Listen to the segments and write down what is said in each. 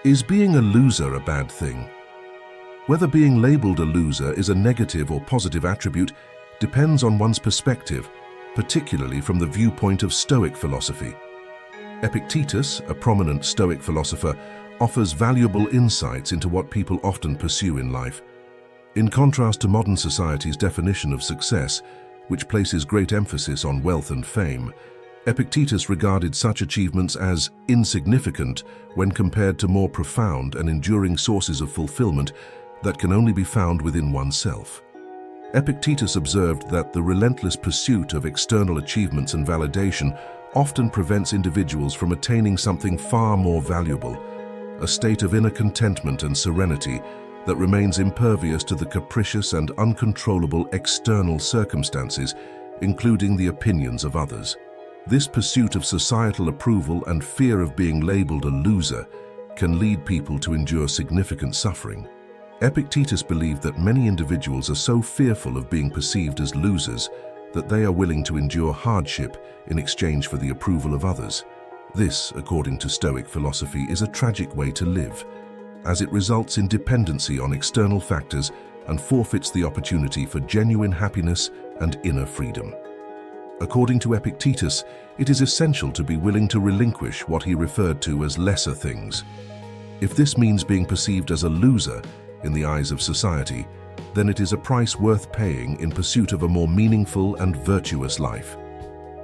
Is being a loser a bad thing? Whether being labeled a loser is a negative or positive attribute depends on one's perspective, particularly from the viewpoint of Stoic philosophy. Epictetus, a prominent Stoic philosopher, offers valuable insights into what people often pursue in life. In contrast to modern society's definition of success, which places great emphasis on wealth and fame, Epictetus regarded such achievements as insignificant when compared to more profound and enduring sources of fulfillment that can only be found within oneself. Epictetus observed that the relentless pursuit of external achievements and validation often prevents individuals from attaining something far more valuable, a state of inner contentment and serenity that remains impervious to the capricious and uncontrollable external circumstances, including the opinions of others. This pursuit of societal approval and fear of being labeled a loser can lead people to endure significant suffering. Epictetus believed that many individuals are so fearful of being perceived as losers that they are willing to endure hardship in exchange for the approval of others. This, according to Stoic philosophy, is a tragic way to live, as it results in dependency on external factors and forfeits the opportunity for genuine happiness and inner freedom. According to Epictetus, it is essential to be willing to relinquish what he referred to as lesser things. If this means being perceived as a loser in the eyes of society, then it is a price worth paying in pursuit of a more meaningful and virtuous life.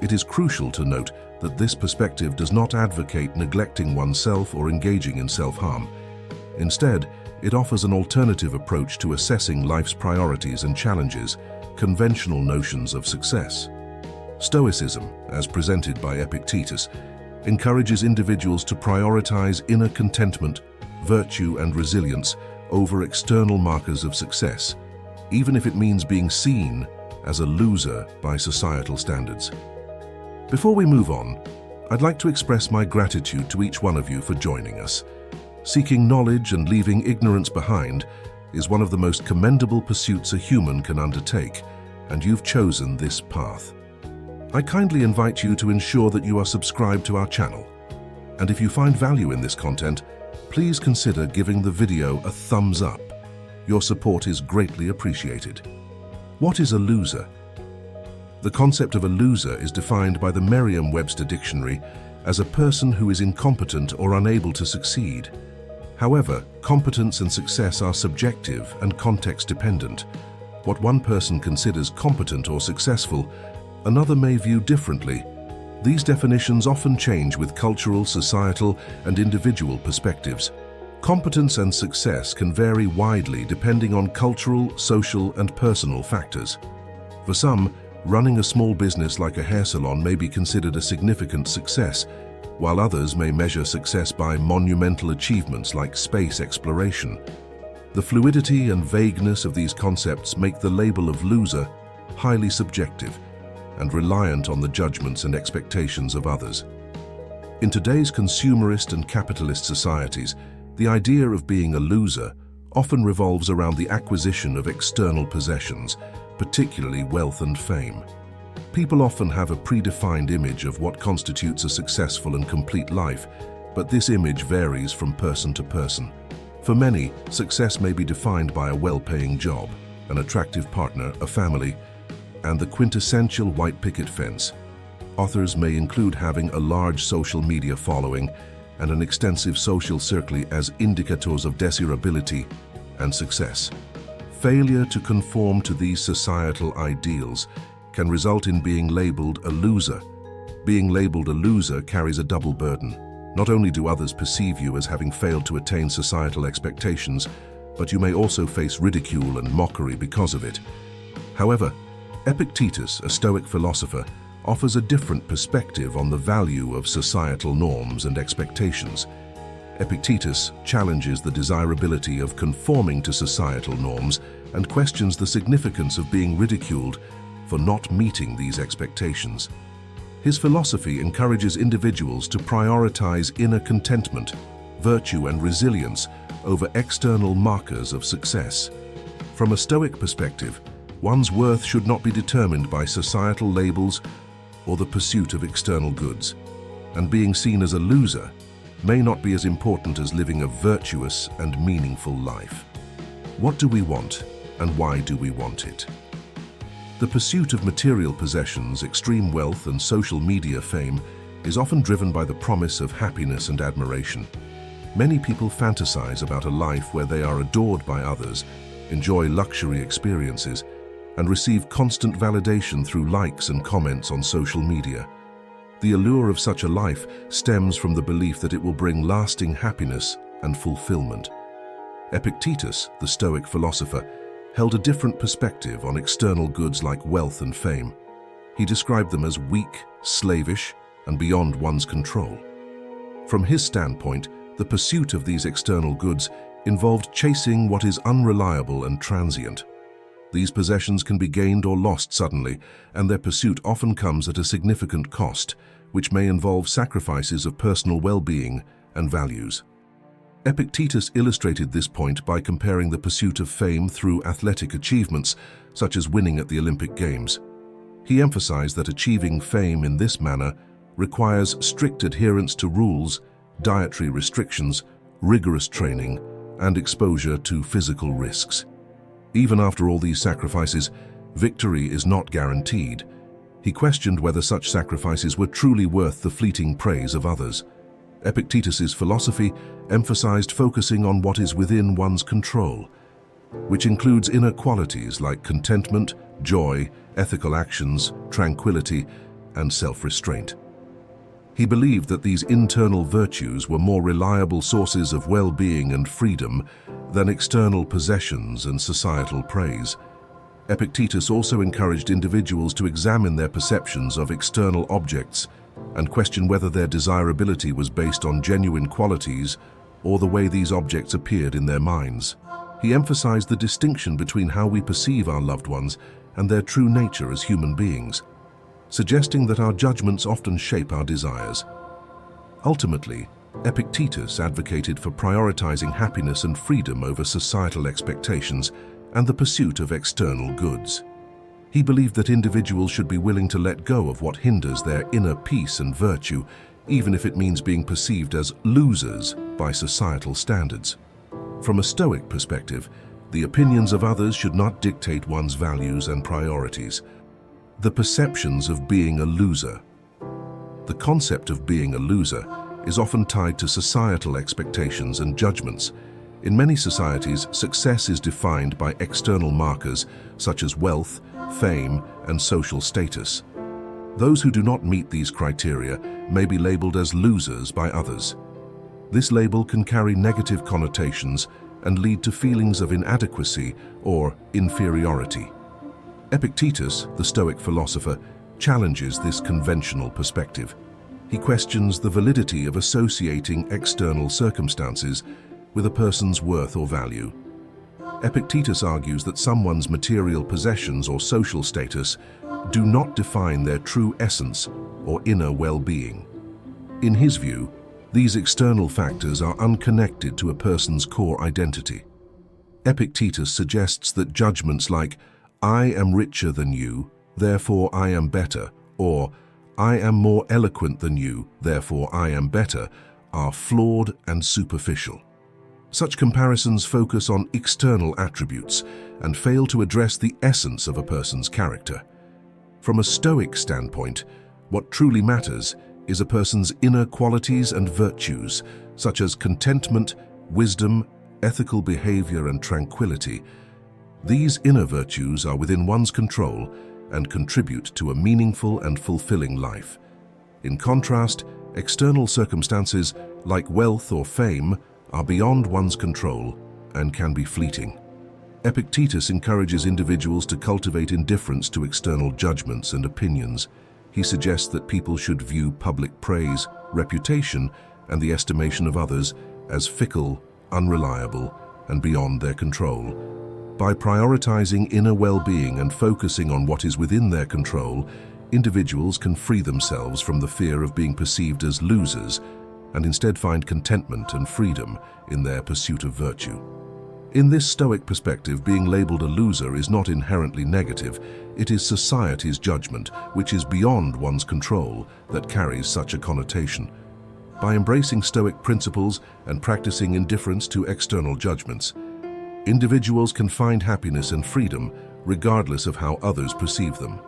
It is crucial to note that this perspective does not advocate neglecting oneself or engaging in self-harm. Instead, it offers an alternative approach to assessing life's priorities and challenges, conventional notions of success. Stoicism, as presented by Epictetus, encourages individuals to prioritize inner contentment, virtue, and resilience over external markers of success, even if it means being seen as a loser by societal standards. Before we move on, I'd like to express my gratitude to each one of you for joining us. Seeking knowledge and leaving ignorance behind is one of the most commendable pursuits a human can undertake, and you've chosen this path. I kindly invite you to ensure that you are subscribed to our channel. And if you find value in this content, please consider giving the video a thumbs up. Your support is greatly appreciated. What is a loser? The concept of a loser is defined by the Merriam-Webster dictionary as a person who is incompetent or unable to succeed. However, competence and success are subjective and context-dependent. What one person considers competent or successful, another may view differently. These definitions often change with cultural, societal, and individual perspectives. Competence and success can vary widely depending on cultural, social, and personal factors. For some, running a small business like a hair salon may be considered a significant success, while others may measure success by monumental achievements like space exploration. The fluidity and vagueness of these concepts make the label of loser highly subjective and reliant on the judgments and expectations of others. In today's consumerist and capitalist societies, the idea of being a loser often revolves around the acquisition of external possessions, particularly wealth and fame. People often have a predefined image of what constitutes a successful and complete life, but this image varies from person to person. For many, success may be defined by a well-paying job, an attractive partner, a family, and the quintessential white picket fence. Others may include having a large social media following and an extensive social circle as indicators of desirability and success. Failure to conform to these societal ideals can result in being labeled a loser. Being labeled a loser carries a double burden. Not only do others perceive you as having failed to attain societal expectations, but you may also face ridicule and mockery because of it. However, Epictetus, a Stoic philosopher, offers a different perspective on the value of societal norms and expectations. Epictetus challenges the desirability of conforming to societal norms and questions the significance of being ridiculed for not meeting these expectations. His philosophy encourages individuals to prioritize inner contentment, virtue, and resilience over external markers of success. From a Stoic perspective, one's worth should not be determined by societal labels or the pursuit of external goods, and being seen as a loser may not be as important as living a virtuous and meaningful life. What do we want, and why do we want it? The pursuit of material possessions, extreme wealth, and social media fame is often driven by the promise of happiness and admiration. Many people fantasize about a life where they are adored by others, enjoy luxury experiences, and receive constant validation through likes and comments on social media. The allure of such a life stems from the belief that it will bring lasting happiness and fulfillment. Epictetus, the Stoic philosopher, held a different perspective on external goods like wealth and fame. He described them as weak, slavish, and beyond one's control. From his standpoint, the pursuit of these external goods involved chasing what is unreliable and transient. These possessions can be gained or lost suddenly, and their pursuit often comes at a significant cost, which may involve sacrifices of personal well-being and values. Epictetus illustrated this point by comparing the pursuit of fame through athletic achievements, such as winning at the Olympic Games. He emphasized that achieving fame in this manner requires strict adherence to rules, dietary restrictions, rigorous training, and exposure to physical risks. Even after all these sacrifices, victory is not guaranteed. He questioned whether such sacrifices were truly worth the fleeting praise of others. Epictetus's philosophy emphasized focusing on what is within one's control, which includes inner qualities like contentment, joy, ethical actions, tranquility, and self-restraint. He believed that these internal virtues were more reliable sources of well-being and freedom than external possessions and societal praise. Epictetus also encouraged individuals to examine their perceptions of external objects and question whether their desirability was based on genuine qualities or the way these objects appeared in their minds. He emphasized the distinction between how we perceive our loved ones and their true nature as human beings, suggesting that our judgments often shape our desires. Ultimately, Epictetus advocated for prioritizing happiness and freedom over societal expectations and the pursuit of external goods. He believed that individuals should be willing to let go of what hinders their inner peace and virtue, even if it means being perceived as losers by societal standards. From a Stoic perspective, the opinions of others should not dictate one's values and priorities. The perceptions of being a loser. The concept of being a loser is often tied to societal expectations and judgments. In many societies, success is defined by external markers such as wealth, fame, and social status. Those who do not meet these criteria may be labeled as losers by others. This label can carry negative connotations and lead to feelings of inadequacy or inferiority. Epictetus, the Stoic philosopher, challenges this conventional perspective. He questions the validity of associating external circumstances with a person's worth or value. Epictetus argues that someone's material possessions or social status do not define their true essence or inner well-being. In his view, these external factors are unconnected to a person's core identity. Epictetus suggests that judgments like, "I am richer than you, therefore I am better," or "I am more eloquent than you, therefore I am better," are flawed and superficial. Such comparisons focus on external attributes and fail to address the essence of a person's character. From a Stoic standpoint, what truly matters is a person's inner qualities and virtues, such as contentment, wisdom, ethical behavior, and tranquility. These inner virtues are within one's control and contribute to a meaningful and fulfilling life. In contrast, external circumstances like wealth or fame are beyond one's control and can be fleeting. Epictetus encourages individuals to cultivate indifference to external judgments and opinions. He suggests that people should view public praise, reputation, and the estimation of others as fickle, unreliable, and beyond their control. By prioritizing inner well-being and focusing on what is within their control, individuals can free themselves from the fear of being perceived as losers and instead find contentment and freedom in their pursuit of virtue. In this Stoic perspective, being labeled a loser is not inherently negative. It is society's judgment, which is beyond one's control, that carries such a connotation. By embracing Stoic principles and practicing indifference to external judgments, individuals can find happiness and freedom regardless of how others perceive them.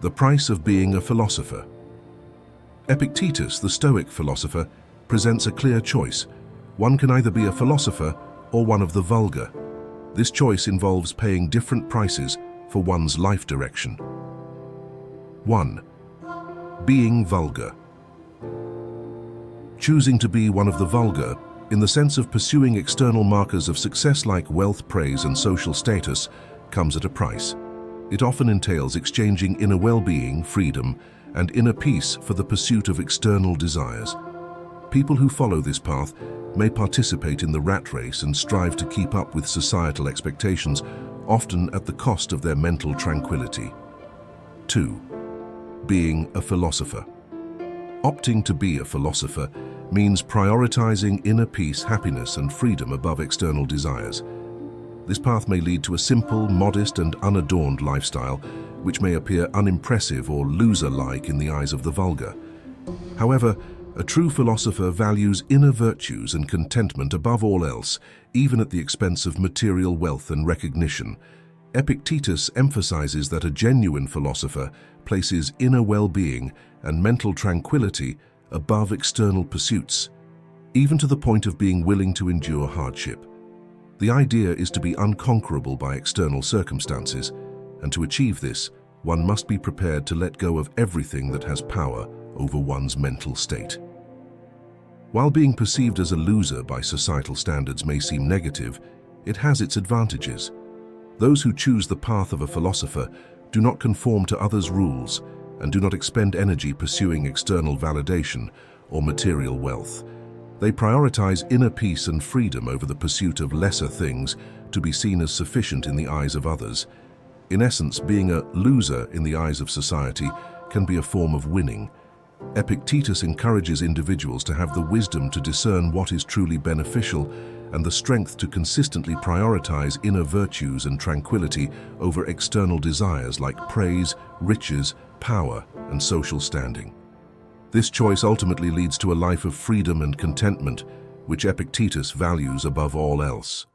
The price of being a philosopher. Epictetus, the Stoic philosopher, presents a clear choice. One can either be a philosopher or one of the vulgar. This choice involves paying different prices for one's life direction. 1. Being vulgar. Choosing to be one of the vulgar, in the sense of pursuing external markers of success like wealth, praise, and social status, comes at a price. It often entails exchanging inner well-being, freedom, and inner peace for the pursuit of external desires. People who follow this path may participate in the rat race and strive to keep up with societal expectations, often at the cost of their mental tranquility. 2. Being a philosopher. Opting to be a philosopher means prioritizing inner peace, happiness, and freedom above external desires. This path may lead to a simple, modest, and unadorned lifestyle, which may appear unimpressive or loser-like in the eyes of the vulgar. However, a true philosopher values inner virtues and contentment above all else, even at the expense of material wealth and recognition. Epictetus emphasizes that a genuine philosopher places inner well-being and mental tranquility above external pursuits, even to the point of being willing to endure hardship. The idea is to be unconquerable by external circumstances, and to achieve this, one must be prepared to let go of everything that has power over one's mental state. While being perceived as a loser by societal standards may seem negative, it has its advantages. Those who choose the path of a philosopher do not conform to others' rules and do not expend energy pursuing external validation or material wealth. They prioritize inner peace and freedom over the pursuit of lesser things to be seen as sufficient in the eyes of others. In essence, being a loser in the eyes of society can be a form of winning. Epictetus encourages individuals to have the wisdom to discern what is truly beneficial and the strength to consistently prioritize inner virtues and tranquility over external desires like praise, riches, power, and social standing. This choice ultimately leads to a life of freedom and contentment, which Epictetus values above all else.